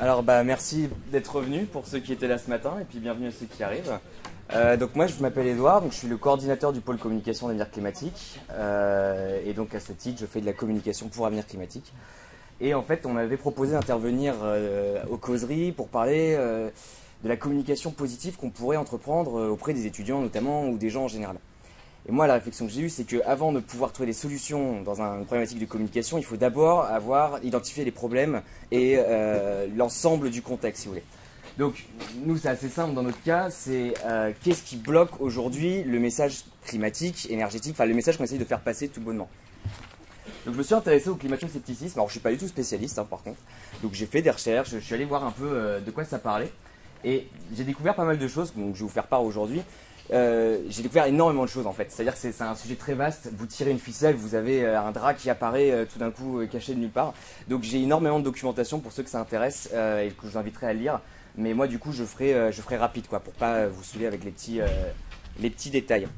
Alors merci d'être revenu pour ceux qui étaient là ce matin et puis bienvenue à ceux qui arrivent. Donc moi je m'appelle Edouard, donc je suis le coordinateur du pôle communication d'Avenir Climatique et donc à ce titre je fais de la communication pour Avenir Climatique. Et en fait on m'avait proposé d'intervenir aux causeries pour parler de la communication positive qu'on pourrait entreprendre auprès des étudiants notamment ou des gens en général. Et moi, la réflexion que j'ai eue, c'est qu'avant de pouvoir trouver des solutions dans une problématique de communication, il faut d'abord avoir identifié les problèmes et l'ensemble du contexte, si vous voulez. Donc, nous, c'est assez simple dans notre cas, c'est qu'est-ce qui bloque aujourd'hui le message climatique, énergétique, enfin le message qu'on essaye de faire passer tout bonnement. Donc, je me suis intéressé au climato-scepticisme. Alors, je ne suis pas du tout spécialiste, par contre. Donc, j'ai fait des recherches, je suis allé voir un peu de quoi ça parlait. Et j'ai découvert pas mal de choses, donc je vais vous faire part aujourd'hui. J'ai découvert énormément de choses en fait, c'est-à-dire que c'est un sujet très vaste, vous tirez une ficelle, vous avez un drap qui apparaît tout d'un coup caché de nulle part, donc j'ai énormément de documentation pour ceux que ça intéresse et que je vous inviterai à lire, mais moi du coup je ferai rapide quoi, pour pas vous saouler avec les petits détails.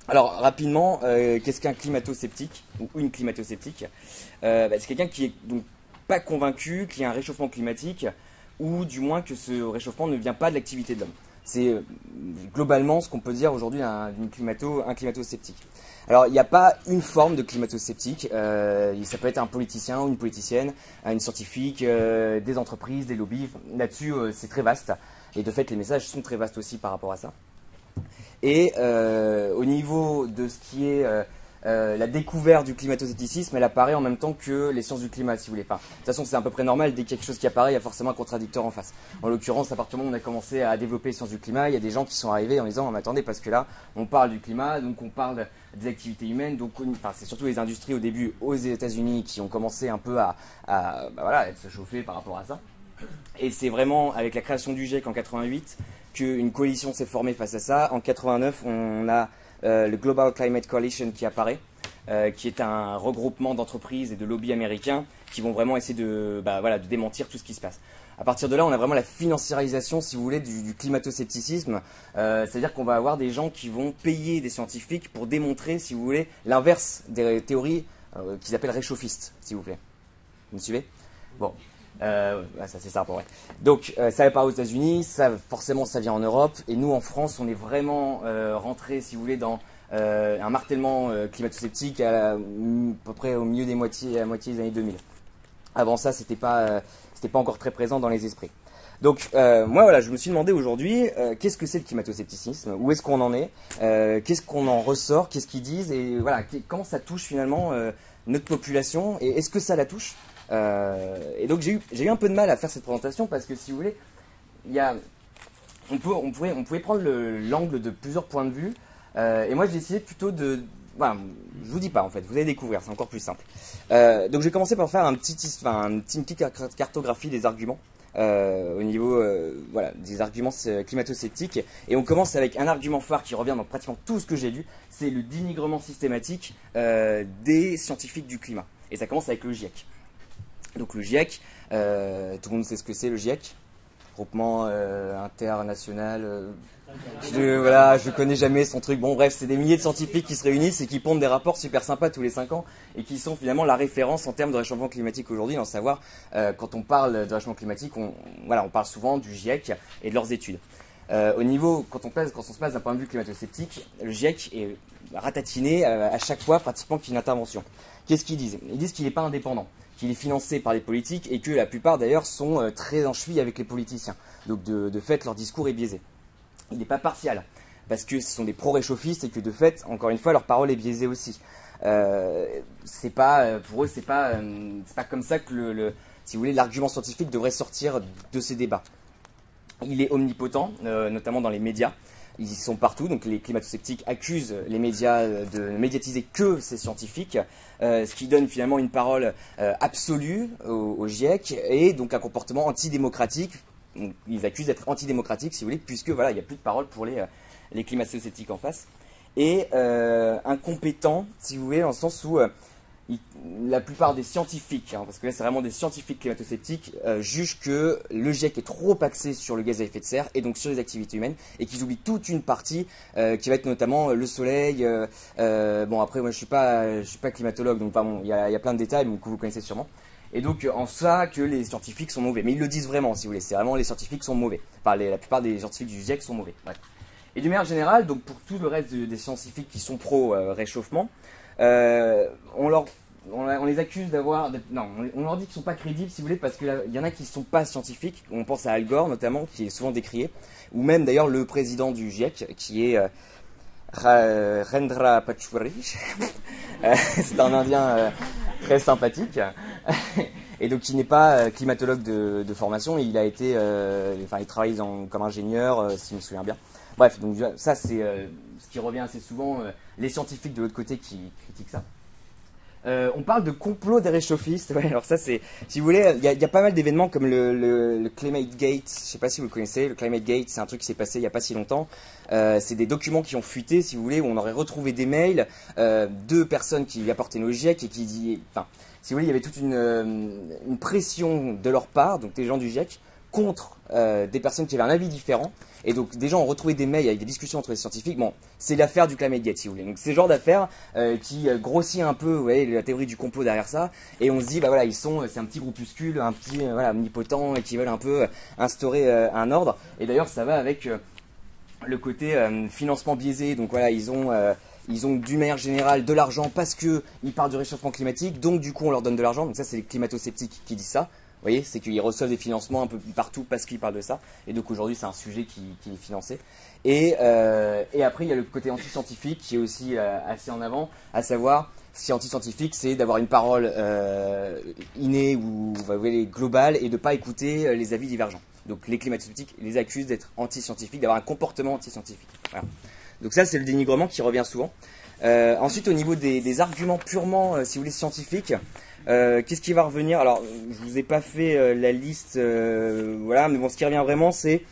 Alors rapidement, qu'est-ce qu'un climato-sceptique ou une climato-sceptique? C'est quelqu'un qui est donc pas convaincu qu'il y a un réchauffement climatique ou du moins que ce réchauffement ne vient pas de l'activité de l'homme. C'est globalement ce qu'on peut dire aujourd'hui un climato-sceptique. Alors, il n'y a pas une forme de climato-sceptique. Ça peut être un politicien ou une politicienne, une scientifique, des entreprises, des lobbies. Là-dessus, c'est très vaste. Et de fait, les messages sont très vastes aussi par rapport à ça. Et au niveau de ce qui est la découverte du climato-scepticisme, elle apparaît en même temps que les sciences du climat, si vous voulez. Enfin, de toute façon, c'est à peu près normal, dès qu'il y a quelque chose qui apparaît, il y a forcément un contradicteur en face. En l'occurrence, à partir du moment où on a commencé à développer les sciences du climat, il y a des gens qui sont arrivés en disant, attendez, parce que là, on parle du climat, donc on parle des activités humaines, donc c'est surtout les industries au début aux États-Unis qui ont commencé un peu à se chauffer par rapport à ça. Et c'est vraiment avec la création du GIEC en 88 qu'une coalition s'est formée face à ça. En 89, on a le Global Climate Coalition qui apparaît, qui est un regroupement d'entreprises et de lobbies américains qui vont vraiment essayer de démentir tout ce qui se passe. À partir de là, on a vraiment la financiarisation, si vous voulez, du climato-scepticisme. C'est-à-dire qu'on va avoir des gens qui vont payer des scientifiques pour démontrer, si vous voulez, l'inverse des théories qu'ils appellent réchauffistes, s'il vous plaît. Vous me suivez? Bon. Ça c'est ça pour vrai. Donc ça va pas aux États-Unis, ça forcément ça vient en Europe, et nous en France on est vraiment rentré, si vous voulez, dans un martèlement climato-sceptique à peu près au milieu à la moitié des années 2000. Avant ça c'était pas encore très présent dans les esprits. Donc moi voilà, je me suis demandé aujourd'hui qu'est-ce que c'est le climato-scepticisme, où est-ce qu'on en est, qu'est-ce qu'on en ressort, qu'est-ce qu'ils disent, et voilà, comment ça touche finalement notre population, et est-ce que ça la touche? Et donc j'ai eu un peu de mal à faire cette présentation parce que si vous voulez, on pouvait prendre l'angle de plusieurs points de vue, et moi j'ai décidé plutôt de... Voilà, je vous dis pas en fait, vous allez découvrir, c'est encore plus simple. Donc je vais commencer par faire une petite cartographie des arguments au niveau des arguments climato-sceptiques, et on commence avec un argument phare qui revient dans pratiquement tout ce que j'ai lu, c'est le dénigrement systématique des scientifiques du climat, et ça commence avec le GIEC. Donc le GIEC, tout le monde sait ce que c'est le GIEC, groupement international, je connais jamais son truc, bon bref, c'est des milliers de scientifiques qui se réunissent et qui pondent des rapports super sympas tous les 5 ans et qui sont finalement la référence en termes de réchauffement climatique aujourd'hui, d'en savoir, quand on parle de réchauffement climatique, on parle souvent du GIEC et de leurs études. Au niveau, quand on se passe d'un point de vue climato-sceptique, le GIEC est ratatiné à chaque fois pratiquement qu'il y a une intervention. Qu'est-ce qu'ils disent? Ils disent qu'il n'est pas indépendant, qu'il est financé par les politiques et que la plupart d'ailleurs sont très en cheville avec les politiciens. Donc de fait, leur discours est biaisé. Il n'est pas partial, parce que ce sont des pro-réchauffistes et que de fait, encore une fois, leur parole est biaisée aussi. Pour eux, c'est pas comme ça que si vous voulez, l'argument scientifique devrait sortir de ces débats. Il est omnipotent, notamment dans les médias. Ils y sont partout, donc les climato-sceptiques accusent les médias de ne médiatiser que ces scientifiques, ce qui donne finalement une parole absolue au GIEC et donc un comportement antidémocratique. Ils accusent d'être antidémocratiques, si vous voulez, puisque voilà, il n'y a plus de parole pour les climato-sceptiques en face. Et incompétent, si vous voulez, dans le sens où la plupart des scientifiques, parce que là c'est vraiment des scientifiques climato-sceptiques, jugent que le GIEC est trop axé sur le gaz à effet de serre et donc sur les activités humaines, et qu'ils oublient toute une partie qui va être notamment le soleil. Bon après moi je suis pas climatologue, donc il y a plein de détails que vous connaissez sûrement. Et donc en ça que les scientifiques sont mauvais. Mais ils le disent vraiment, si vous voulez. C'est vraiment les scientifiques sont mauvais. Enfin, la plupart des scientifiques du GIEC sont mauvais. Bref. Et d'une manière générale, donc pour tout le reste des scientifiques qui sont pro-réchauffement, on les accuse d'avoir... Non, on leur dit qu'ils ne sont pas crédibles, si vous voulez, parce qu'il y en a qui ne sont pas scientifiques. On pense à Al Gore, notamment, qui est souvent décrié. Ou même, d'ailleurs, le président du GIEC, qui est Rendra Pachauri. C'est un Indien très sympathique. Et donc, il n'est pas climatologue de formation. Il a été... il travaille comme ingénieur, si je me souviens bien. Bref, donc ça, c'est ce qui revient assez souvent. Les scientifiques de l'autre côté qui critiquent ça. On parle de complot des réchauffistes. Ouais, alors ça, c'est, si vous voulez, il y a pas mal d'événements comme le Climate Gate. Je sais pas si vous le connaissez. Le Climate Gate, c'est un truc qui s'est passé il y a pas si longtemps. C'est des documents qui ont fuité, si vous voulez, où on aurait retrouvé des mails de personnes qui apportaient nos GIEC et qui disaient, enfin, si vous voulez, il y avait toute une pression de leur part, donc des gens du GIEC, contre des personnes qui avaient un avis différent. Et donc des gens ont retrouvé des mails avec des discussions entre les scientifiques. Bon, c'est l'affaire du Climate Gate, si vous voulez. Donc c'est le genre d'affaire qui grossit un peu, vous voyez, la théorie du complot derrière ça. Et on se dit, bah voilà, c'est un petit groupuscule, un petit voilà, omnipotent, et qui veulent un peu instaurer un ordre. Et d'ailleurs, ça va avec le côté financement biaisé. Donc voilà, ils ont d'une manière générale de l'argent parce qu'ils parlent du réchauffement climatique. Donc du coup, on leur donne de l'argent. Donc ça, c'est les climato-sceptiques qui disent ça. Vous voyez, c'est qu'ils reçoivent des financements un peu partout parce qu'ils parlent de ça. Et donc aujourd'hui, c'est un sujet qui est financé. Et après, il y a le côté anti-scientifique qui est aussi assez en avant, à savoir, si anti-scientifique, c'est d'avoir une parole innée ou globale et de ne pas écouter les avis divergents. Donc les climato-sceptiques les accusent d'être anti-scientifiques, d'avoir un comportement anti-scientifique. Voilà. Donc ça, c'est le dénigrement qui revient souvent. Ensuite, au niveau des arguments purement, si vous voulez, scientifiques, qu'est-ce qui va revenir? Alors, je vous ai pas fait la liste, voilà, mais bon, ce qui revient vraiment, c'est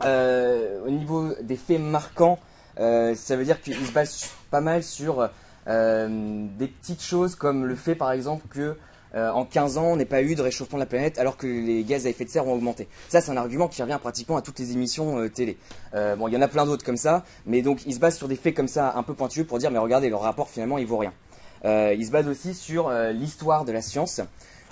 au niveau des faits marquants, ça veut dire qu'ils se basent pas mal sur des petites choses comme le fait, par exemple, que en 15 ans, on n'ait pas eu de réchauffement de la planète alors que les gaz à effet de serre ont augmenté. Ça, c'est un argument qui revient pratiquement à toutes les émissions télé. Bon, il y en a plein d'autres comme ça, mais donc ils se basent sur des faits comme ça un peu pointueux pour dire, mais regardez, leur rapport finalement, il vaut rien. Il se base aussi sur l'histoire de la science.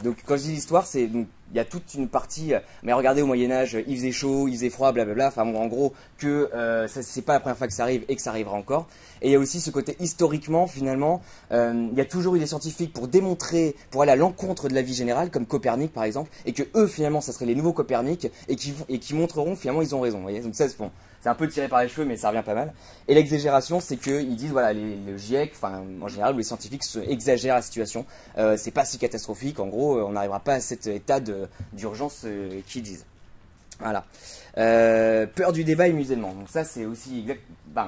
Donc quand je dis l'histoire, c'est il y a toute une partie. Mais regardez, au Moyen Âge, il faisait chaud, il faisait froid, blablabla. Enfin bon, en gros, que ça c'est pas la première fois que ça arrive et que ça arrivera encore. Et il y a aussi ce côté historiquement, finalement, il y a toujours eu des scientifiques pour démontrer, pour aller à l'encontre de la vie générale, comme Copernic par exemple, et que eux finalement, ça serait les nouveaux Copernic et qui montreront finalement ils ont raison. Vous voyez, donc ça c'est bon. C'est un peu tiré par les cheveux, mais ça revient pas mal. Et l'exagération, c'est qu'ils disent, voilà, le GIEC, enfin, en général, où les scientifiques exagèrent la situation. C'est pas si catastrophique. En gros, on n'arrivera pas à cet état d'urgence qu'ils disent. Voilà. Peur du débat et musulman. Donc ça, c'est aussi exact.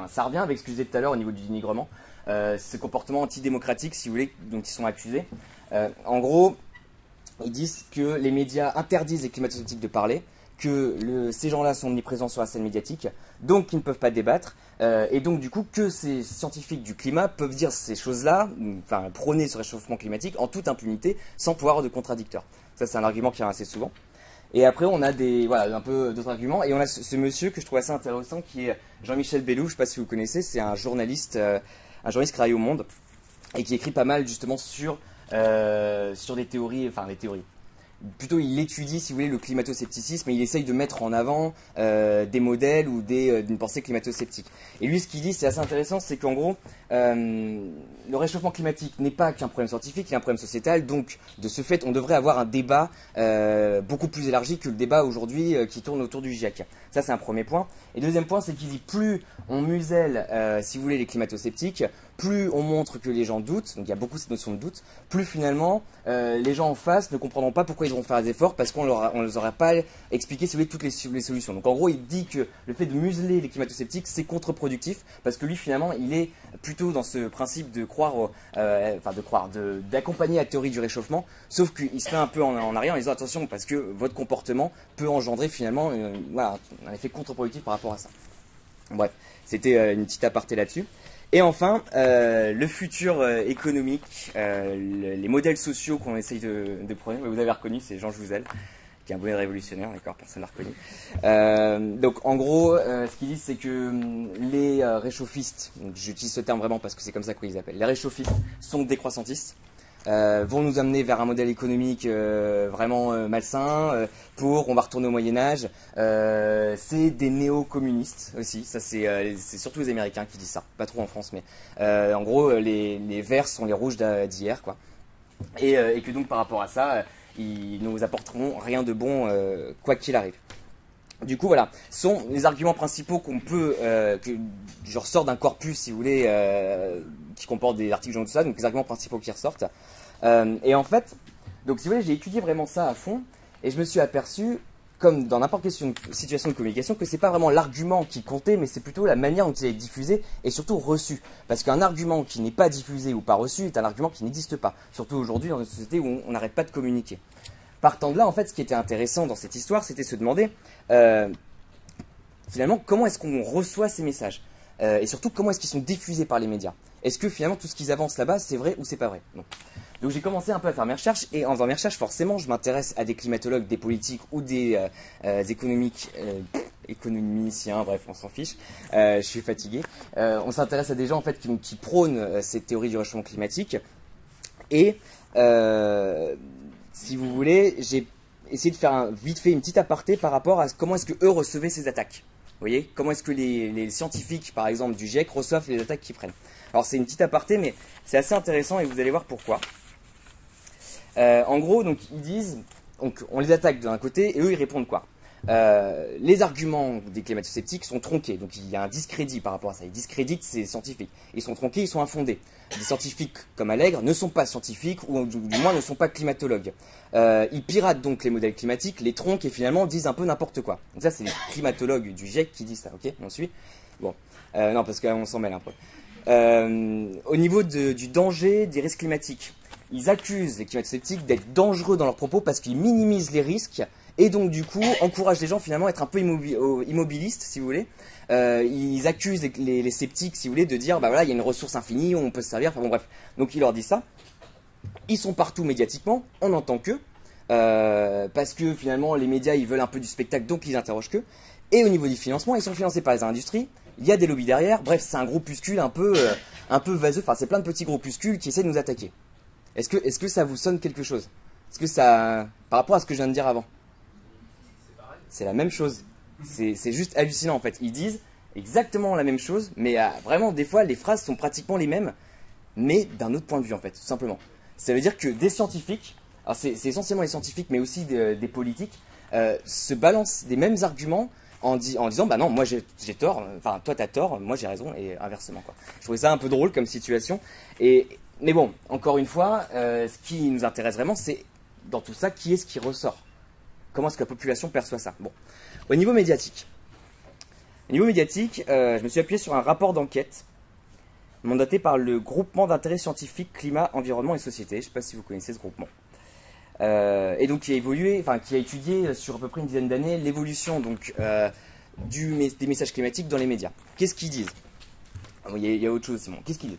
Ça revient avec ce que je disais tout à l'heure au niveau du dénigrement. Ce comportement antidémocratique, si vous voulez, dont ils sont accusés. En gros, ils disent que les médias interdisent les climato-sceptiques de parler, que ces gens-là sont omniprésents sur la scène médiatique, donc ils ne peuvent pas débattre, et donc du coup que ces scientifiques du climat peuvent dire ces choses-là, enfin prôner ce réchauffement climatique en toute impunité, sans pouvoir avoir de contradicteurs. Ça, c'est un argument qui revient assez souvent. Et après, on a un peu d'autres arguments, et on a ce monsieur que je trouve assez intéressant, qui est Jean-Michel Bellou. Je ne sais pas si vous connaissez, c'est un journaliste qui travaille au Monde, et qui écrit pas mal justement sur des théories, plutôt il étudie, si vous voulez, le climato-scepticisme et il essaye de mettre en avant des modèles ou d'une pensée climato-sceptique. Et lui, ce qu'il dit, c'est assez intéressant, c'est qu'en gros, le réchauffement climatique n'est pas qu'un problème scientifique, il est un problème sociétal, donc de ce fait, on devrait avoir un débat beaucoup plus élargi que le débat aujourd'hui qui tourne autour du GIEC. Ça, c'est un premier point. Et deuxième point, c'est qu'il dit, plus on muselle, si vous voulez, les climato-sceptiques, plus on montre que les gens doutent, donc il y a beaucoup cette notion de doute, plus finalement les gens en face ne comprendront pas pourquoi ils devront faire des efforts parce qu'on ne leur aura pas expliqué, si vous voulez, toutes les solutions. Donc en gros, il dit que le fait de museler les climato-sceptiques, c'est contre-productif parce que lui, finalement, il est plutôt dans ce principe de d'accompagner la théorie du réchauffement, sauf qu'il se fait un peu en arrière en disant attention parce que votre comportement peut engendrer finalement un effet contre-productif par rapport à ça. Bref, c'était une petite aparté là-dessus. Et enfin, le futur économique, les modèles sociaux qu'on essaye de prôner. Vous avez reconnu, c'est Jean Jouzel, qui est un bonnet révolutionnaire, d'accord, personne ne l'a reconnu. Donc en gros, ce qu'ils disent, c'est que les réchauffistes, j'utilise ce terme vraiment parce que c'est comme ça qu'ils les appellent, les réchauffistes sont décroissantistes. vont nous amener vers un modèle économique vraiment malsain, on va retourner au Moyen-Âge. C'est des néo-communistes aussi, ça c'est surtout les Américains qui disent ça, pas trop en France, mais en gros les verts sont les rouges d'hier, quoi. Et que donc par rapport à ça, ils nous apporteront rien de bon quoi qu'il arrive. Du coup, voilà, sont les arguments principaux qu'on peut, que je ressors d'un corpus, si vous voulez, qui comporte des articles journaux, tout ça, donc les arguments principaux qui ressortent. Et en fait, donc si vous voulez, j'ai étudié vraiment ça à fond, et je me suis aperçu, comme dans n'importe quelle situation de communication, que c'est pas vraiment l'argument qui comptait, mais c'est plutôt la manière dont il est diffusé, et surtout reçu. Parce qu'un argument qui n'est pas diffusé ou pas reçu est un argument qui n'existe pas, surtout aujourd'hui dans une société où on n'arrête pas de communiquer. Partant de là, en fait, ce qui était intéressant dans cette histoire, c'était se demander, finalement, comment est-ce qu'on reçoit ces messages et surtout, comment est-ce qu'ils sont diffusés par les médias. Est-ce que finalement, tout ce qu'ils avancent là-bas, c'est vrai ou c'est pas vrai? Bon. Donc j'ai commencé un peu à faire mes recherches, et en faisant mes recherches, forcément, je m'intéresse à des climatologues, des politiques ou des économiciens, bref, on s'en fiche, je suis fatigué. On s'intéresse à des gens en fait qui prônent cette théorie du réchauffement climatique, et si vous voulez, j'ai essayé de faire vite fait une petite aparté par rapport à comment est-ce que eux recevaient ces attaques. Vous voyez, comment est-ce que les scientifiques, par exemple, du GIEC reçoivent les attaques qu'ils prennent. Alors c'est une petite aparté, mais c'est assez intéressant et vous allez voir pourquoi. En gros, donc ils disent, donc on les attaque d'un côté et eux ils répondent quoi? Les arguments des climato-sceptiques sont tronqués, donc il y a un discrédit par rapport à ça. Ils discréditent ces scientifiques. Ils sont tronqués, ils sont infondés. Des scientifiques comme Allègre ne sont pas scientifiques, ou du moins ne sont pas climatologues. Ils piratent donc les modèles climatiques, les tronquent et finalement disent un peu n'importe quoi. Donc ça c'est les climatologues du GIEC qui disent ça, ok? On suit? Bon, non parce qu'on s'en mêle un peu. Au niveau du danger des risques climatiques, ils accusent les climato-sceptiques d'être dangereux dans leurs propos parce qu'ils minimisent les risques et donc du coup encouragent les gens finalement à être un peu immobilistes, si vous voulez. Ils accusent les sceptiques, si vous voulez, de dire bah voilà, il y a une ressource infinie, on peut se servir, enfin bon bref. Donc ils leur disent ça. Ils sont partout médiatiquement, on n'entend qu'eux, parce que finalement les médias ils veulent un peu du spectacle, donc ils interrogent qu'eux. Et au niveau du financement, ils sont financés par les industries. Il y a des lobbies derrière. Bref, c'est un groupuscule un peu vaseux. Enfin, c'est plein de petits groupuscules qui essaient de nous attaquer. Est-ce que ça vous sonne quelque chose? Est-ce que ça, par rapport à ce que je viens de dire avant, c'est la même chose. C'est juste hallucinant en fait. Ils disent exactement la même chose, mais vraiment des fois les phrases sont pratiquement les mêmes, mais d'un autre point de vue en fait, tout simplement. Ça veut dire que des scientifiques, alors c'est essentiellement les scientifiques, mais aussi des politiques, se balancent des mêmes arguments en disant bah non, moi j'ai tort, enfin toi t'as tort, moi j'ai raison, et inversement quoi. Je trouvais ça un peu drôle comme situation. Mais bon, encore une fois, ce qui nous intéresse vraiment, c'est dans tout ça, qui est-ce qui ressort? Comment est-ce que la population perçoit ça? Bon, au niveau médiatique, je me suis appuyé sur un rapport d'enquête mandaté par le groupement d'intérêt scientifique climat, environnement et société. Je ne sais pas si vous connaissez ce groupement. Et donc qui a étudié sur à peu près une dizaine d'années l'évolution donc des messages climatiques dans les médias. Qu'est-ce qu'ils disent? Il y a autre chose, Simon. Qu'est-ce qu'ils disent?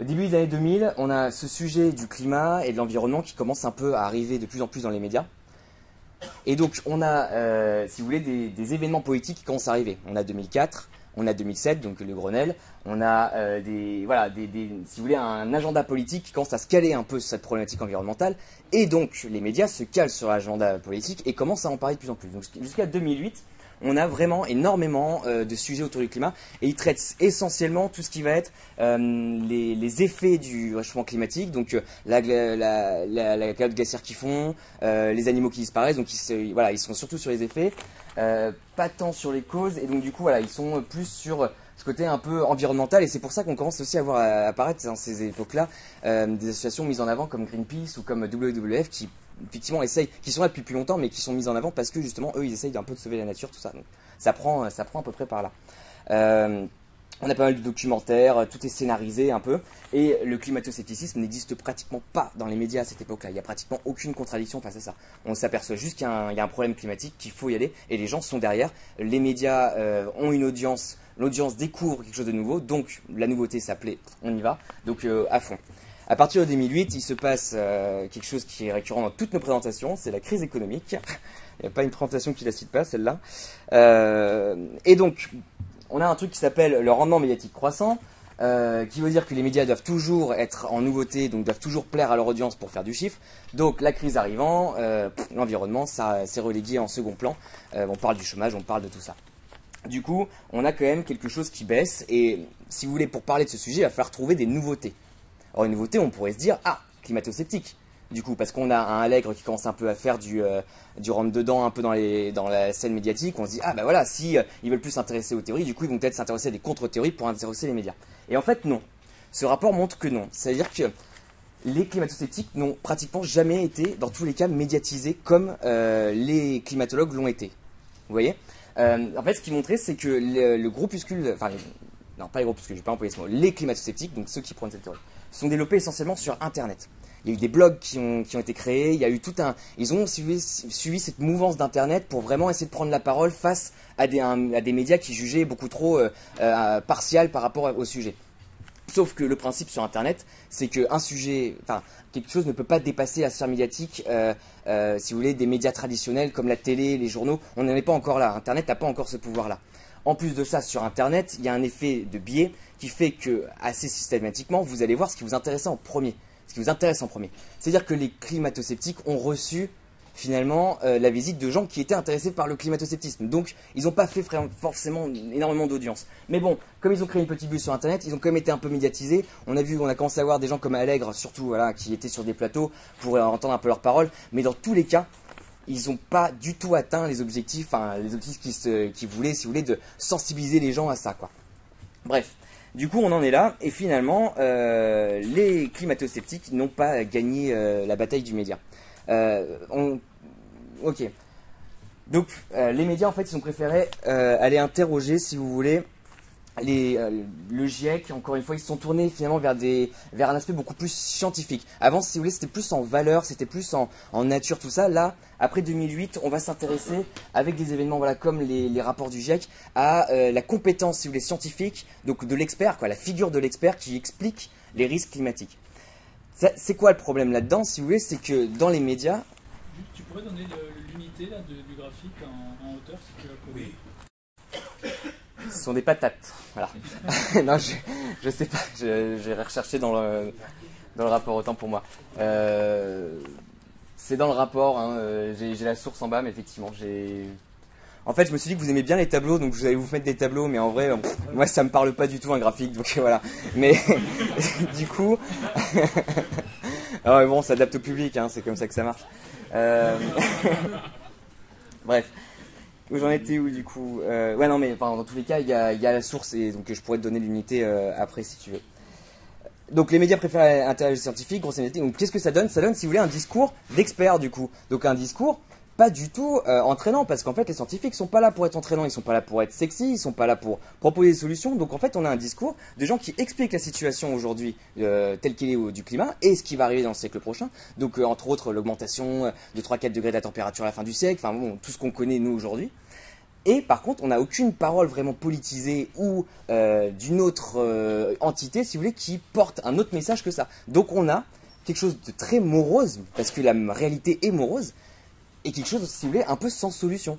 Au début des années 2000, on a ce sujet du climat et de l'environnement qui commence un peu à arriver de plus en plus dans les médias. Et donc on a, si vous voulez, des événements politiques qui commencent à arriver. On a 2004, on a 2007, donc le Grenelle. On a si vous voulez, un agenda politique qui commence à se caler un peu sur cette problématique environnementale. Et donc les médias se calent sur l'agenda politique et commencent à en parler de plus en plus. Donc jusqu'à 2008, on a vraiment énormément de sujets autour du climat, et ils traitent essentiellement tout ce qui va être les effets du réchauffement climatique, donc la calotte glaciaire qui fond, les animaux qui disparaissent, donc ils sont surtout sur les effets, pas tant sur les causes, et donc du coup voilà, ils sont plus sur ce côté un peu environnemental, et c'est pour ça qu'on commence aussi à voir apparaître dans ces époques-là des associations mises en avant comme Greenpeace ou comme WWF qui effectivement qui sont là depuis plus longtemps, mais qui sont mises en avant parce que justement eux ils essayent d'un peu de sauver la nature, tout ça. Donc ça prend à peu près par là. On a pas mal de documentaires, tout est scénarisé un peu, et le climato-scepticisme n'existe pratiquement pas dans les médias à cette époque-là. Il n'y a pratiquement aucune contradiction face à ça. On s'aperçoit juste qu'il y a un problème climatique, qu'il faut y aller, et les gens sont derrière. Les médias ont une audience, l'audience découvre quelque chose de nouveau, donc la nouveauté s'appelait on y va, donc à fond. À partir de 2008, il se passe quelque chose qui est récurrent dans toutes nos présentations, c'est la crise économique. Il n'y a pas une présentation qui ne la cite pas, celle-là. Et donc, on a un truc qui s'appelle le rendement médiatique croissant. qui veut dire que les médias doivent toujours être en nouveauté, donc doivent toujours plaire à leur audience pour faire du chiffre. Donc la crise arrivant, l'environnement, ça s'est relégué en second plan. On parle du chômage, on parle de tout ça. Du coup, on a quand même quelque chose qui baisse, et si vous voulez, pour parler de ce sujet, il va falloir trouver des nouveautés. Alors une nouveauté, on pourrait se dire, ah, climato-sceptique. Du coup, parce qu'on a un Allègre qui commence un peu à faire du rentre-dedans un peu dans la scène médiatique, on se dit, ah bah voilà, si ils veulent plus s'intéresser aux théories, du coup ils vont peut-être s'intéresser à des contre-théories pour intéresser les médias. Et en fait, non. Ce rapport montre que non. C'est-à-dire que les climato-sceptiques n'ont pratiquement jamais été, dans tous les cas, médiatisés comme les climatologues l'ont été. Vous voyez? En fait, ce qui montrait, c'est que le groupuscule, enfin, non, pas les groupuscules, je vais pas employer ce mot, les climato-sceptiques, donc ceux qui prônent cette théorie, sont développés essentiellement sur Internet. Il y a eu des blogs qui ont été créés, il y a eu tout un... Ils ont suivi cette mouvance d'Internet pour vraiment essayer de prendre la parole face à des médias qui jugeaient beaucoup trop partial par rapport au sujet. Sauf que le principe sur Internet, c'est qu'un sujet, enfin, quelque chose ne peut pas dépasser la sphère médiatique, si vous voulez, des médias traditionnels comme la télé, les journaux. On n'en est pas encore là. Internet n'a pas encore ce pouvoir-là. En plus de ça, sur Internet, il y a un effet de biais qui fait que, assez systématiquement, vous allez voir ce qui vous intéresse en premier. C'est-à-dire que les climato-sceptiques ont reçu finalement la visite de gens qui étaient intéressés par le climato-sceptisme. Donc, ils n'ont pas fait forcément énormément d'audience. Mais bon, comme ils ont créé une petite bulle sur Internet, ils ont quand même été un peu médiatisés. On a commencé à voir des gens comme Allègre, surtout, voilà, qui étaient sur des plateaux pour entendre un peu leurs paroles. Mais dans tous les cas, ils n'ont pas du tout atteint les objectifs, qu'ils voulaient, si vous voulez, de sensibiliser les gens à ça, quoi. Bref. Du coup, on en est là, et finalement, les climato-sceptiques n'ont pas gagné la bataille du média. Ok. Donc, les médias, en fait, ils ont préféré aller interroger, si vous voulez, le GIEC. Encore une fois, ils se sont tournés finalement vers un aspect beaucoup plus scientifique. Avant, si vous voulez, c'était plus en valeur, c'était plus en nature, tout ça. Là, après 2008, on va s'intéresser avec des événements, voilà, comme les rapports du GIEC, à la compétence, si vous voulez, scientifique, donc de l'expert, quoi, la figure de l'expert qui explique les risques climatiques. C'est quoi le problème là-dedans, si vous voulez, c'est que dans les médias... Tu pourrais donner l'unité du graphique en hauteur, si tu la connais? Oui. Ce sont des patates, voilà. Non, je sais pas, j'ai recherché dans le rapport, autant pour moi. C'est dans le rapport, hein, j'ai la source en bas, mais effectivement, En fait, je me suis dit que vous aimez bien les tableaux, donc vous allez vous mettre des tableaux, mais en vrai, moi, ça me parle pas du tout un graphique, donc voilà. Mais du coup, alors, bon, on s'adapte au public, hein, c'est comme ça que ça marche. Bref. Où j'en étais où du coup ouais, non, mais enfin, dans tous les cas, il y a la source, et donc je pourrais te donner l'unité après si tu veux. Donc les médias préfèrent l'interview scientifique, grosse médiatique. Donc qu'est-ce que ça donne? Ça donne, si vous voulez, un discours d'expert du coup. Donc un discours pas du tout entraînant, parce qu'en fait les scientifiques sont pas là pour être entraînants, ils sont pas là pour être sexy, ils sont pas là pour proposer des solutions. Donc en fait on a un discours de gens qui expliquent la situation aujourd'hui telle qu'elle est du climat et ce qui va arriver dans le siècle prochain. Donc entre autres l'augmentation de 3-4 degrés de la température à la fin du siècle, enfin bon, tout ce qu'on connaît nous aujourd'hui. Et par contre, on n'a aucune parole vraiment politisée ou d'une autre entité, si vous voulez, qui porte un autre message que ça. Donc on a quelque chose de très morose, parce que la réalité est morose, et quelque chose, si vous voulez, un peu sans solution.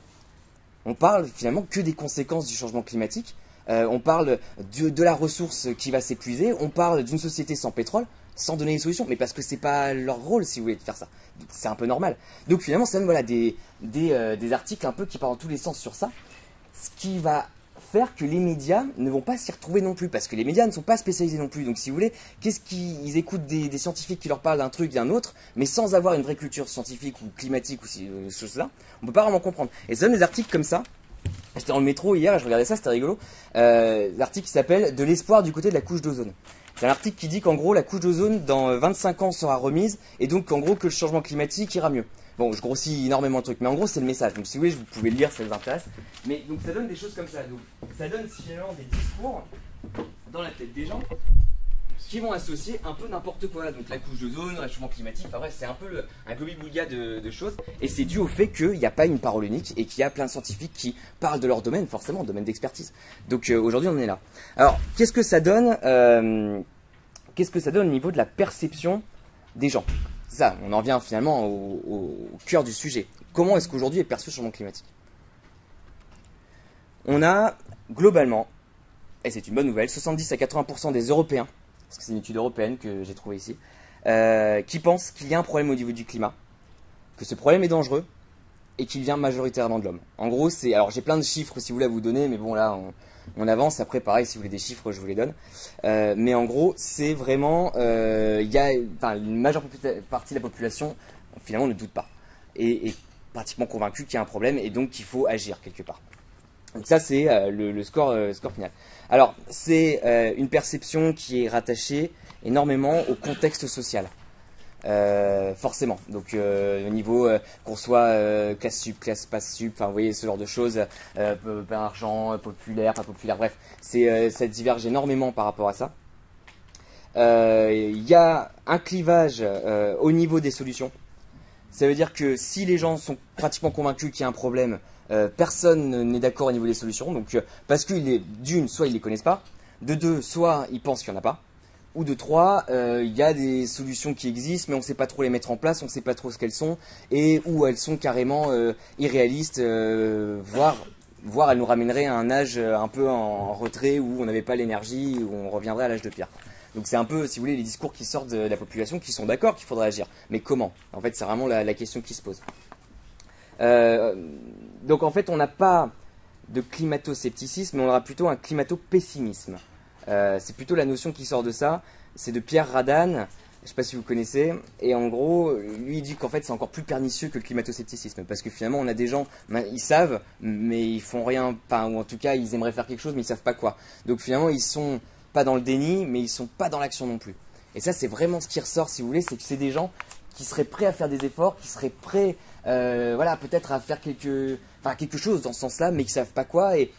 On parle finalement que des conséquences du changement climatique, on parle de la ressource qui va s'épuiser, on parle d'une société sans pétrole, sans donner des solutions, mais parce que c'est pas leur rôle, si vous voulez, de faire ça. C'est un peu normal. Donc finalement, ça donne voilà, des articles un peu qui partent dans tous les sens sur ça, ce qui va faire que les médias ne vont pas s'y retrouver non plus, parce que les médias ne sont pas spécialisés non plus. Donc si vous voulez, ils écoutent des scientifiques qui leur parlent d'un truc, d'un autre, mais sans avoir une vraie culture scientifique ou climatique ou ces choses-là, on peut pas vraiment comprendre. Et ça donne des articles comme ça. J'étais dans le métro hier et je regardais ça, c'était rigolo. L'article qui s'appelle « De l'espoir du côté de la couche d'ozone ». C'est un article qui dit qu'en gros la couche d'ozone dans 25 ans sera remise et donc en gros que le changement climatique ira mieux. Bon, je grossis énormément le truc, mais en gros c'est le message. Donc si vous voulez, vous pouvez le lire, ça vous intéresse. Mais donc ça donne des choses comme ça. Donc ça donne finalement des discours dans la tête des gens qui vont associer un peu n'importe quoi. Donc la couche d'ozone, le réchauffement climatique, enfin bref, c'est un peu un globi-boulga de choses. Et c'est dû au fait qu'il n'y a pas une parole unique et qu'il y a plein de scientifiques qui parlent de leur domaine, forcément, domaine d'expertise. Donc aujourd'hui on en est là. Alors, qu'est-ce que ça donne au niveau de la perception des gens? Ça, on en vient finalement au cœur du sujet. Comment est-ce qu'aujourd'hui est perçu le changement climatique? On a globalement et c'est une bonne nouvelle, 70 à 80% des Européens, parce que c'est une étude européenne que j'ai trouvée ici, qui pensent qu'il y a un problème au niveau du climat, que ce problème est dangereux, et qu'il vient majoritairement de l'homme. En gros, alors j'ai plein de chiffres si vous voulez à vous donner, mais bon là on avance, après pareil si vous voulez des chiffres je vous les donne. Mais en gros c'est vraiment, une majeure partie de la population finalement ne doute pas, et est pratiquement convaincue qu'il y a un problème et donc qu'il faut agir quelque part. Donc ça c'est le score final. Alors c'est une perception qui est rattachée énormément au contexte social. Forcément, donc au niveau qu'on soit classe sup, classe pas sup, enfin vous voyez ce genre de choses, argent, populaire, pas populaire, bref, ça diverge énormément par rapport à ça. Il y a un clivage au niveau des solutions. Ça veut dire que si les gens sont pratiquement convaincus qu'il y a un problème, personne n'est d'accord au niveau des solutions. Donc parce que d'une, soit ils les connaissent pas, de deux, soit ils pensent qu'il n'y en a pas, ou de trois, il y a des solutions qui existent, mais on ne sait pas trop les mettre en place, on ne sait pas trop ce qu'elles sont, et où elles sont carrément irréalistes, voire elles nous ramèneraient à un âge un peu en retrait où on n'avait pas l'énergie, où on reviendrait à l'âge de pierre. Donc c'est un peu, si vous voulez, les discours qui sortent de la population qui sont d'accord qu'il faudrait agir. Mais comment? En fait, c'est vraiment la question qui se pose. Donc en fait, on n'a pas de climato-scepticisme, mais on aura plutôt un climato-pessimisme. C'est plutôt la notion qui sort de ça. C'est de Pierre Radin, je ne sais pas si vous connaissez. Et en gros, lui il dit qu'en fait c'est encore plus pernicieux que le climato-scepticisme. Parce que finalement, on a des gens, ils savent, mais ils font rien, ou en tout cas, ils aimeraient faire quelque chose, mais ils savent pas quoi. Donc finalement, ils sont pas dans le déni, mais ils sont pas dans l'action non plus. Et ça, c'est vraiment ce qui ressort, si vous voulez, c'est que c'est des gens qui seraient prêts à faire des efforts, qui seraient prêts, peut-être à faire quelque chose dans ce sens-là, mais qui savent pas quoi. Et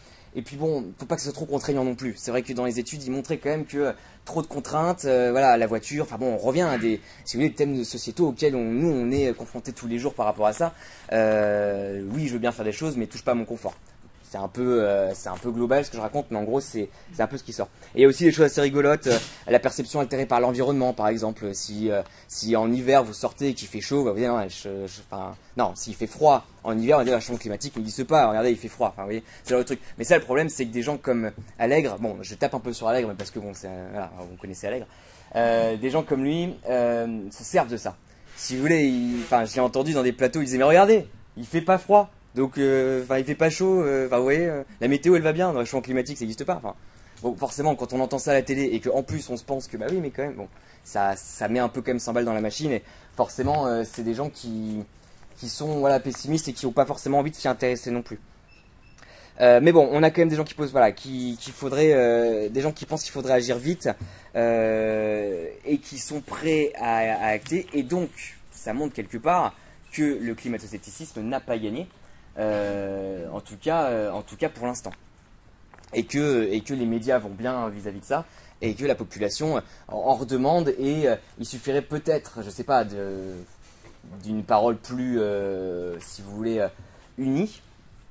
puis bon, faut pas que ce soit trop contraignant non plus. C'est vrai que dans les études, ils montraient quand même que trop de contraintes, la voiture, on revient à des thèmes sociétaux auxquels nous on est confrontés tous les jours par rapport à ça. Oui, je veux bien faire des choses, mais touche pas à mon confort. C'est un peu global ce que je raconte, mais en gros c'est un peu ce qui sort. Et il y a aussi des choses assez rigolotes, la perception altérée par l'environnement par exemple. Si en hiver vous sortez et qu'il fait chaud, vous dire non, s'il fait froid en hiver, on va dire le changement climatique n'existe pas, regardez il fait froid, vous voyez, c'est le truc. Mais ça le problème c'est que des gens comme Allègre, bon je tape un peu sur Allègre parce que bon vous connaissez Allègre, des gens comme lui se servent de ça. Si vous voulez, j'ai entendu dans des plateaux, ils disaient mais regardez, il fait pas froid. Donc, il fait pas chaud, vous voyez, la météo elle va bien, dans le changement climatique ça n'existe pas. Bon, forcément, quand on entend ça à la télé et qu'en plus on se pense que bah oui, mais quand même, bon, ça met un peu quand même 100 balles dans la machine et forcément, c'est des gens qui sont pessimistes et qui n'ont pas forcément envie de s'y intéresser non plus. Mais bon, on a quand même des gens qui posent, des gens qui pensent qu'il faudrait agir vite et qui sont prêts à acter et donc ça montre quelque part que le climato-scepticisme n'a pas gagné. En tout cas pour l'instant, et que les médias vont bien vis-à-vis de ça, et que la population en redemande, et il suffirait peut-être, je sais pas, d'une parole plus, si vous voulez, unie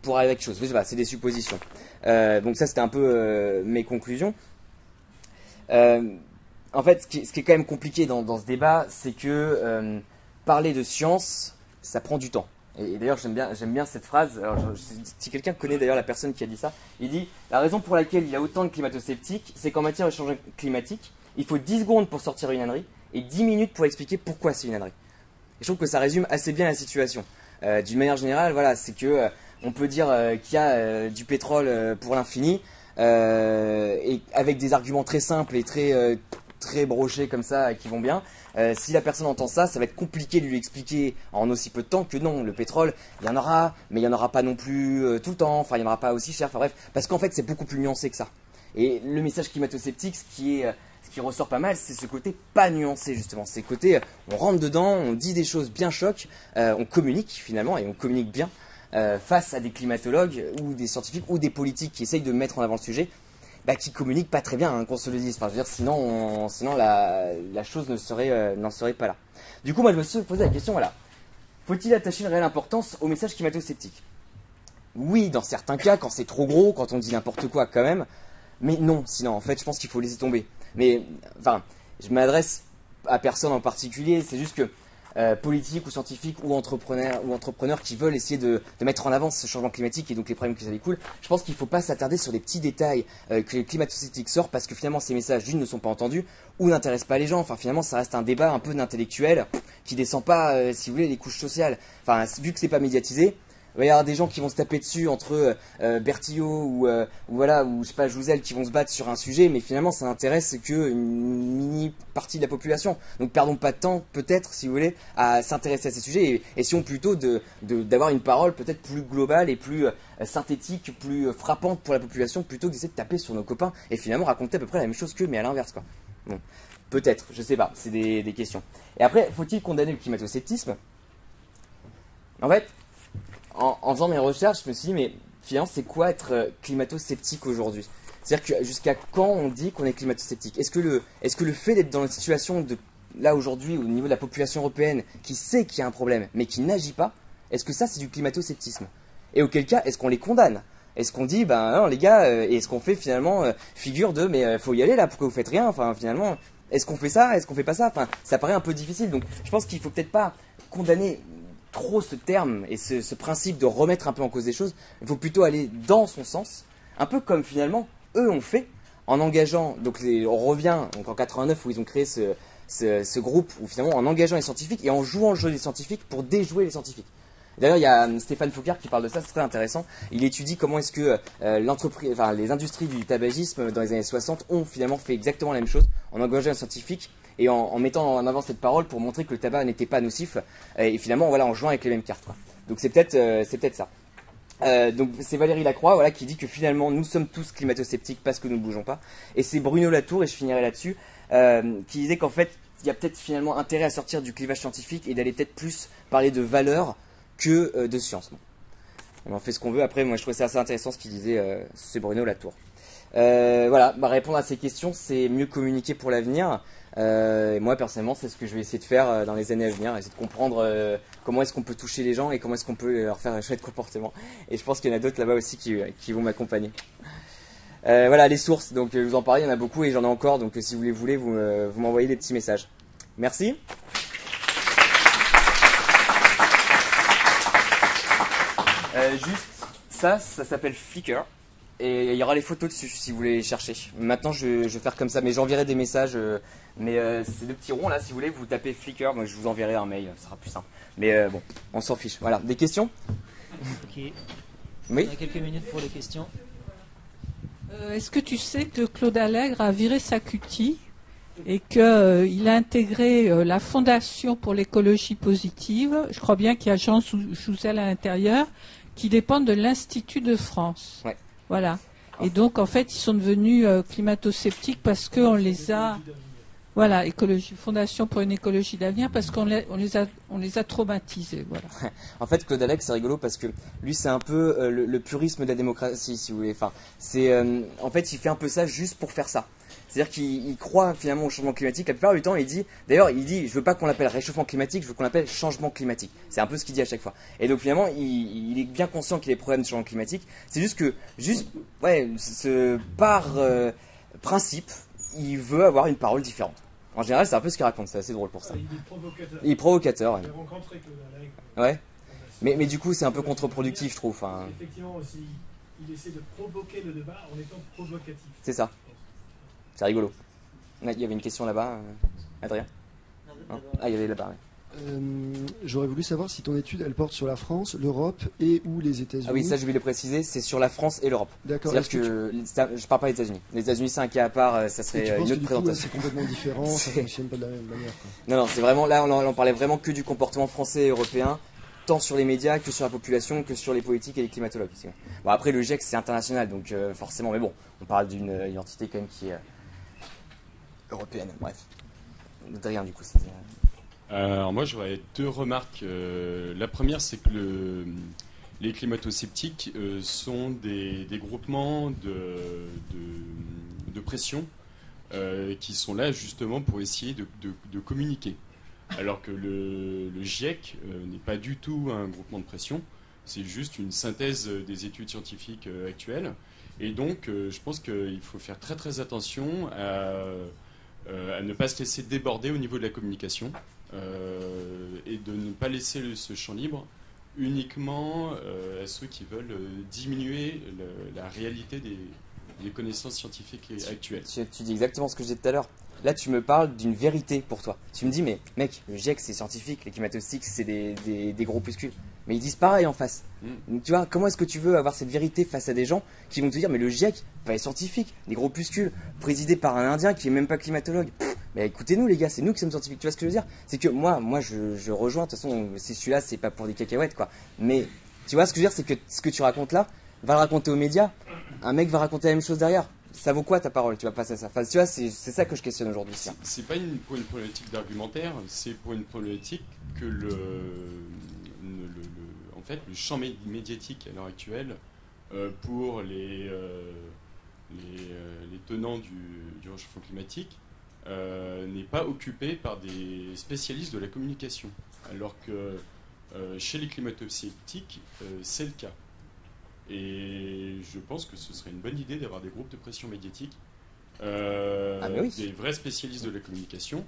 pour arriver à quelque chose. Je sais pas, c'est des suppositions. Donc ça c'était un peu mes conclusions. En fait, ce qui est quand même compliqué dans ce débat, c'est que parler de science, ça prend du temps. Et d'ailleurs, j'aime bien cette phrase. Alors, si quelqu'un connaît d'ailleurs la personne qui a dit ça, il dit « La raison pour laquelle il y a autant de climato-sceptiques, c'est qu'en matière de changement climatique, il faut 10 secondes pour sortir une ânerie et 10 minutes pour expliquer pourquoi c'est une ânerie. » Et je trouve que ça résume assez bien la situation. D'une manière générale, c'est que on peut dire qu'il y a du pétrole pour l'infini, et avec des arguments très simples et très brochés comme ça qui vont bien. Si la personne entend ça, ça va être compliqué de lui expliquer en aussi peu de temps que non, le pétrole, il y en aura, mais il n'y en aura pas non plus tout le temps, il n'y en aura pas aussi cher, bref, parce qu'en fait c'est beaucoup plus nuancé que ça. Et le message climato-sceptique, ce qui ressort pas mal, c'est ce côté pas nuancé justement, c'est le côté on rentre dedans, on dit des choses bien chocs, on communique finalement, et on communique bien face à des climatologues ou des scientifiques ou des politiques qui essayent de mettre en avant le sujet, qui communiquent pas très bien, qu'on se le dise. Sinon la chose n'en serait pas là. Du coup, moi, je me suis posé la question, faut-il attacher une réelle importance au message climato-sceptique? Oui, dans certains cas, quand c'est trop gros, quand on dit n'importe quoi quand même, mais non, sinon, en fait, je pense qu'il faut laisser tomber. Mais, je m'adresse à personne en particulier, c'est juste que politiques ou scientifiques ou entrepreneurs qui veulent essayer de mettre en avant ce changement climatique et donc les problèmes qui ça découle, je pense qu'il ne faut pas s'attarder sur des petits détails que les climato-sceptiques sortent parce que finalement ces messages d'une ne sont pas entendus ou n'intéressent pas les gens. Enfin finalement ça reste un débat un peu d'intellectuel qui descend pas, si vous voulez, les couches sociales. Enfin vu que c'est pas médiatisé, il va y avoir des gens qui vont se taper dessus entre Bertillot ou voilà, ou je sais pas, Jouzel qui vont se battre sur un sujet, mais finalement ça n'intéresse qu'une mini partie de la population. Donc perdons pas de temps, peut-être, si vous voulez, à s'intéresser à ces sujets et essayons plutôt d'avoir une parole peut-être plus globale et plus synthétique, plus frappante pour la population, plutôt que d'essayer de taper sur nos copains et finalement raconter à peu près la même chose qu'eux, mais à l'inverse, quoi. Bon, peut-être, je sais pas, c'est des questions. Et après, faut-il condamner le climato-sceptisme? En fait, en faisant mes recherches, je me suis dit, mais finalement, c'est quoi être climato-sceptique aujourd'hui? C'est-à-dire que jusqu'à quand on dit qu'on est climato-sceptique? Est-ce que le fait d'être dans une situation de, là aujourd'hui, au niveau de la population européenne, qui sait qu'il y a un problème, mais qui n'agit pas, est-ce que ça, c'est du climato-sceptisme? Et auquel cas, est-ce qu'on les condamne? Est-ce qu'on dit, ben non, les gars, est-ce qu'on fait finalement figure de, mais faut y aller là, pourquoi vous faites rien? Enfin, finalement, est-ce qu'on fait ça? Est-ce qu'on fait pas ça? Enfin, ça paraît un peu difficile, donc je pense qu'il faut peut-être pas condamner trop ce terme et ce principe de remettre un peu en cause des choses. Il faut plutôt aller dans son sens, un peu comme finalement eux ont fait en engageant, donc on revient donc en 89 où ils ont créé ce groupe, où finalement en engageant les scientifiques et en jouant le jeu des scientifiques pour déjouer les scientifiques. D'ailleurs, il y a Stéphane Foucard qui parle de ça, c'est très intéressant. Il étudie comment est-ce que les industries du tabagisme dans les années 60 ont finalement fait exactement la même chose en engageant un scientifique et en mettant en avant cette parole pour montrer que le tabac n'était pas nocif et finalement voilà en jouant avec les mêmes cartes, quoi. Donc c'est peut-être ça. Donc c'est Valérie Lacroix, voilà, qui dit que finalement nous sommes tous climato-sceptiques parce que nous ne bougeons pas. Et c'est Bruno Latour, et je finirai là-dessus, qui disait qu'en fait il y a peut-être finalement intérêt à sortir du clivage scientifique et d'aller peut-être plus parler de valeurs que de science. Bon. On en fait ce qu'on veut. Après, moi je trouvais ça assez intéressant ce qu'il disait, c'est Bruno Latour. Voilà, répondre à ces questions, c'est mieux communiquer pour l'avenir. Et moi personnellement, c'est ce que je vais essayer de faire dans les années à venir, essayer de comprendre comment est-ce qu'on peut toucher les gens et comment est-ce qu'on peut leur faire un chouette comportement. Et je pense qu'il y en a d'autres là-bas aussi qui vont m'accompagner. Voilà, les sources, donc je vous en parlais, il y en a beaucoup et j'en ai encore, donc si vous voulez, vous m'envoyez des petits messages. Merci. Juste, ça s'appelle Flickr. Et il y aura les photos dessus si vous voulez les chercher. Maintenant je vais faire comme ça, mais j'enverrai des messages. Mais ces deux petits ronds là, si vous voulez, vous tapez Flickr, moi je vous enverrai un mail, ça sera plus simple. Mais bon, on s'en fiche. Voilà, des questions? Ok. Oui. On a quelques minutes pour les questions. Est-ce que tu sais que Claude Allègre a viré sa cutie et qu'il a intégré la Fondation pour l'écologie positive? Je crois bien qu'il y a Jean Jouzel à l'intérieur, qui dépendent de l'Institut de France. Ouais. Voilà. Et donc, en fait, ils sont devenus climato-sceptiques parce qu'on les a... Voilà, Fondation pour une écologie d'avenir, parce qu'on les a traumatisés. Voilà. En fait, Claude Allègre, c'est rigolo parce que lui, c'est un peu le purisme de la démocratie, si vous voulez. Enfin, en fait, il fait un peu ça juste pour faire ça. C'est-à-dire qu'il croit finalement au changement climatique. La plupart du temps, il dit, je veux pas qu'on l'appelle réchauffement climatique, je veux qu'on l'appelle changement climatique. C'est un peu ce qu'il dit à chaque fois. Et donc finalement, il est bien conscient qu'il y a des problèmes de changement climatique. C'est juste que, par principe, il veut avoir une parole différente. En général, c'est un peu ce qu'il raconte, c'est assez drôle pour ça. Il est provocateur. Il est provocateur, ouais. J'ai rencontré Claude Allègre. Ouais. Mais du coup, c'est un peu contre-productif, je trouve. Enfin, effectivement aussi, il essaie de provoquer le débat en étant provocatif. c'est ça. C'est rigolo. Il y avait une question là-bas, Adrien. Non, il y avait là-bas. Ouais. J'aurais voulu savoir si ton étude elle porte sur la France, l'Europe et ou les États-Unis. Ah oui, ça je vais le préciser, c'est sur la France et l'Europe. D'accord. C'est-à-dire que je parle pas des États-Unis. Les États-Unis c'est un cas à part, ça serait une autre présentation. C'est complètement différent, ça fonctionne pas de la même manière. Quoi. Non, c'est vraiment là, on parlait vraiment que du comportement français et européen, tant sur les médias que sur la population, que sur les politiques et les climatologues. Bon, après le GIEC c'est international, donc forcément, mais bon, on parle d'une identité quand même qui est européenne. Bref, Adrien du coup. Alors moi j'aurais deux remarques. La première c'est que les climato-sceptiques sont des groupements de pression qui sont là justement pour essayer de communiquer. Alors que le GIEC n'est pas du tout un groupement de pression, c'est juste une synthèse des études scientifiques actuelles. Et donc je pense qu'il faut faire très très attention à ne pas se laisser déborder au niveau de la communication. et de ne pas laisser ce champ libre uniquement à ceux qui veulent diminuer la réalité des connaissances scientifiques actuelles. Tu dis exactement ce que je disais tout à l'heure. Là, tu me parles d'une vérité pour toi. Tu me dis, mais mec, le GIEC, c'est scientifique, les climato-sceptiques, c'est des groupuscules. Mais ils disent pareil en face. Donc, tu vois, comment est-ce que tu veux avoir cette vérité face à des gens qui vont te dire, mais le GIEC, pas les scientifiques, des groupuscules, présidés par un Indien qui est même pas climatologue. Mais écoutez-nous, les gars, c'est nous qui sommes scientifiques. Tu vois ce que je veux dire? C'est que moi, je rejoins, de toute façon, si celui-là, c'est pas pour des cacahuètes, quoi. Mais, tu vois, ce que je veux dire, c'est que ce que tu racontes là, va le raconter aux médias, un mec va raconter la même chose derrière. Ça vaut quoi ta parole? Tu vas passer à ça. Enfin, tu vois, c'est ça que je questionne aujourd'hui. C'est pas pour une problématique d'argumentaire, c'est pour une problématique que en fait, le champ médiatique à l'heure actuelle pour les tenants du réchauffement climatique n'est pas occupé par des spécialistes de la communication, alors que chez les climato-sceptiques, c'est le cas. Et je pense que ce serait une bonne idée d'avoir des groupes de pression médiatique, des vrais spécialistes de la communication,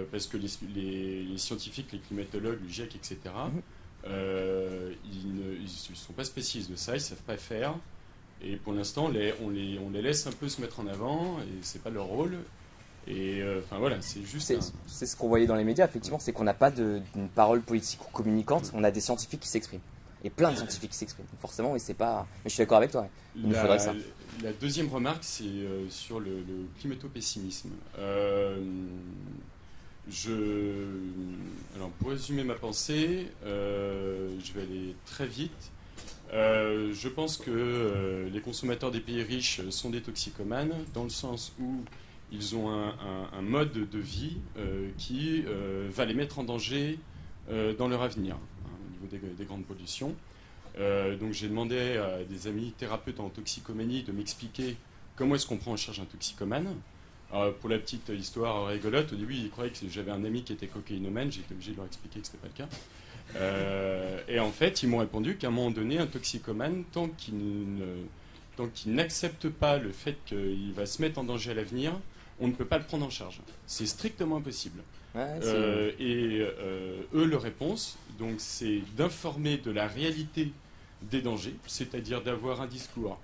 parce que les scientifiques, les climatologues, le GIEC, etc., ils ne sont pas spécialistes de ça, ils ne savent pas faire. Et pour l'instant, on les laisse un peu se mettre en avant, et c'est pas leur rôle. Et enfin voilà, c'est juste. C'est ce qu'on voyait dans les médias, effectivement, c'est qu'on n'a pas d'une parole politique ou communicante, on a des scientifiques qui s'expriment. Et plein de scientifiques qui s'expriment. Forcément, et c'est pas. Mais je suis d'accord avec toi. Il nous faudrait ça. La deuxième remarque, c'est sur le climato-pessimisme. Alors, pour résumer ma pensée, je vais aller très vite. Je pense que les consommateurs des pays riches sont des toxicomanes, dans le sens où ils ont un mode de vie qui va les mettre en danger dans leur avenir. Des grandes pollutions. Donc j'ai demandé à des amis thérapeutes en toxicomanie de m'expliquer comment est-ce qu'on prend en charge un toxicomane. Alors, pour la petite histoire rigolote, au début ils croyaient que j'avais un ami qui était cocaïnomane, j'ai été obligé de leur expliquer que ce n'était pas le cas. Et en fait ils m'ont répondu qu'à un moment donné un toxicomane, tant qu'il n'accepte pas le fait qu'il va se mettre en danger à l'avenir, on ne peut pas le prendre en charge. C'est strictement impossible. Ouais, eux, leur réponse, donc, c'est d'informer de la réalité des dangers, c'est-à-dire d'avoir un discours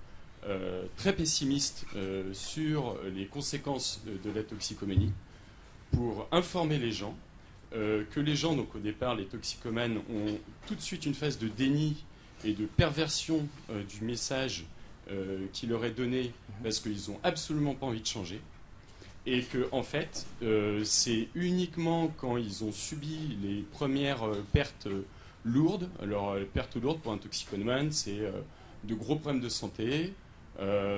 très pessimiste sur les conséquences de la toxicomanie, pour informer les gens, que les gens, donc au départ, les toxicomanes, ont tout de suite une phase de déni et de perversion du message qui leur est donné, parce qu'ils n'ont absolument pas envie de changer. Et que, en fait, c'est uniquement quand ils ont subi les premières pertes lourdes. Alors, pertes lourdes pour un toxicomane, c'est de gros problèmes de santé,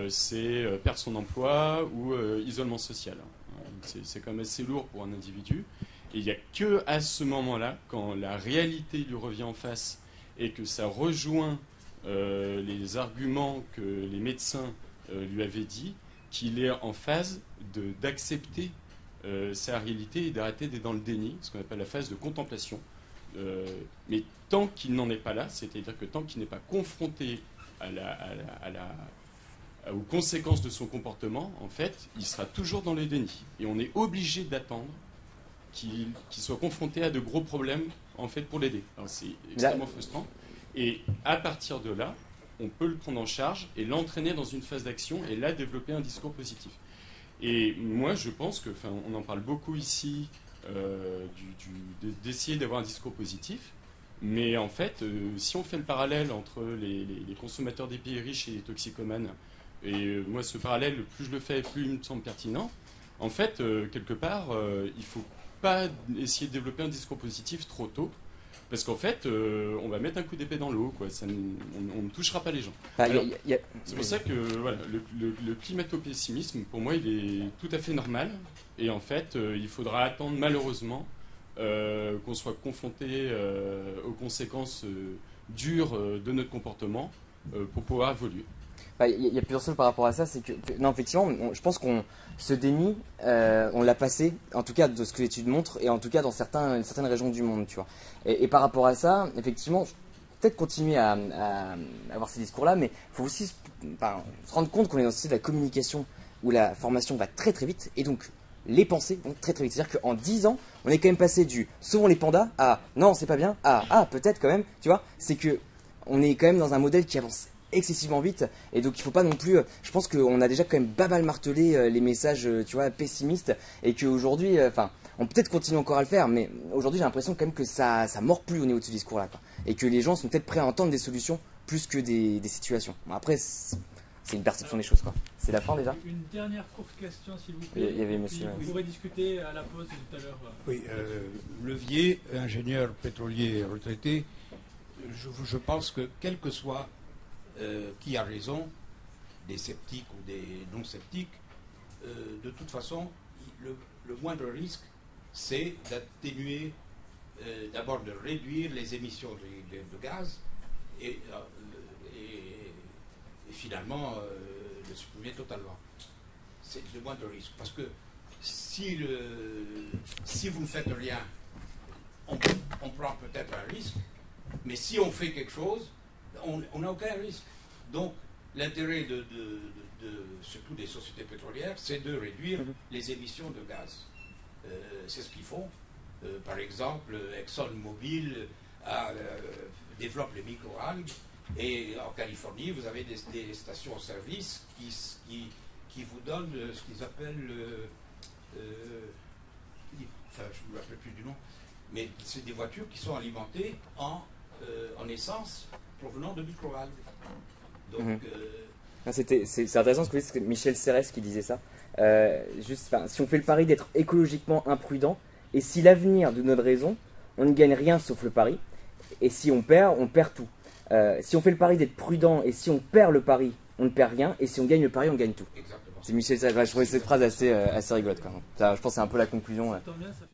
c'est perdre son emploi ou isolement social. C'est quand même assez lourd pour un individu. Et il n'y a que à ce moment-là, quand la réalité lui revient en face et que ça rejoint les arguments que les médecins lui avaient dit, qu'il est en phase d'accepter sa réalité et d'arrêter d'être dans le déni, ce qu'on appelle la phase de contemplation. Mais tant qu'il n'en est pas là, c'est-à-dire que tant qu'il n'est pas confronté aux conséquences de son comportement, en fait, il sera toujours dans le déni. Et on est obligé d'attendre qu'il soit confronté à de gros problèmes, en fait, pour l'aider. C'est extrêmement frustrant. Et à partir de là, on peut le prendre en charge et l'entraîner dans une phase d'action et là développer un discours positif. Et moi, je pense que, on en parle beaucoup ici, d'essayer d'avoir un discours positif, mais en fait, si on fait le parallèle entre les consommateurs des pays riches et les toxicomanes, et moi, ce parallèle, plus je le fais, plus il me semble pertinent. En fait, quelque part, il ne faut pas essayer de développer un discours positif trop tôt. Parce qu'en fait, on va mettre un coup d'épée dans l'eau, quoi. On ne touchera pas les gens. C'est pour ça que voilà, le climato-pessimisme, pour moi, il est tout à fait normal. Et en fait, il faudra attendre malheureusement qu'on soit confronté aux conséquences dures de notre comportement pour pouvoir évoluer. Il y a plusieurs choses par rapport à ça. C'est que, non, effectivement, je pense qu'on se dénie, on l'a passé, en tout cas de ce que l'étude montre, et en tout cas dans certaines régions du monde, tu vois. Et par rapport à ça, effectivement, peut-être continuer à avoir ces discours-là, mais il faut aussi se rendre compte qu'on est dans une société de la communication où la formation va très très vite, et donc les pensées vont très très vite. C'est-à-dire qu'en 10 ans, on est quand même passé du sauvons les pandas à non, c'est pas bien, à ah, peut-être quand même, tu vois. C'est que on est quand même dans un modèle qui avance excessivement vite, et donc il faut pas non plus, je pense qu'on a déjà quand même pas mal martelé les messages, tu vois, pessimistes, et qu'aujourd'hui, enfin, on peut peut-être continue encore à le faire, mais aujourd'hui j'ai l'impression quand même que ça mord plus au niveau de ce discours-là, quoi. Et que les gens sont peut-être prêts à entendre des solutions plus que des situations. Bon, après, c'est une perception des choses, quoi. C'est la fin déjà? Une dernière courte question, s'il vous plaît. Il y avait Et monsieur, puis, vous pourrez discuter à la pause tout à l'heure. Oui, Levier, ingénieur pétrolier retraité, je pense que quel que soit qui a raison, des sceptiques ou des non-sceptiques, de toute façon, le moindre risque, c'est d'atténuer, d'abord de réduire les émissions de gaz et finalement de supprimer totalement. C'est le moindre risque. Parce que si vous ne faites rien, on prend peut-être un risque, mais si on fait quelque chose, on n'a aucun risque. Donc, l'intérêt surtout des sociétés pétrolières, c'est de réduire les émissions de gaz. C'est ce qu'ils font. Par exemple, ExxonMobil développe les microalgues, et en Californie, vous avez des stations service qui vous donnent ce qu'ils appellent, enfin, je ne me rappelle plus du nom, mais c'est des voitures qui sont alimentées en essence provenant de microalgues. Donc, c'est intéressant ce que vous dites, c'est Michel Serres qui disait ça. Si on fait le pari d'être écologiquement imprudent, et si l'avenir de notre raison, on ne gagne rien sauf le pari, et si on perd tout. Si on fait le pari d'être prudent, et si on perd le pari, on ne perd rien, et si on gagne le pari, on gagne tout. exactement. C'est Michel Serres. Je trouvais cette phrase assez rigolote, quoi. Ça, je pense que c'est un peu la conclusion. Ça tombe bien, ça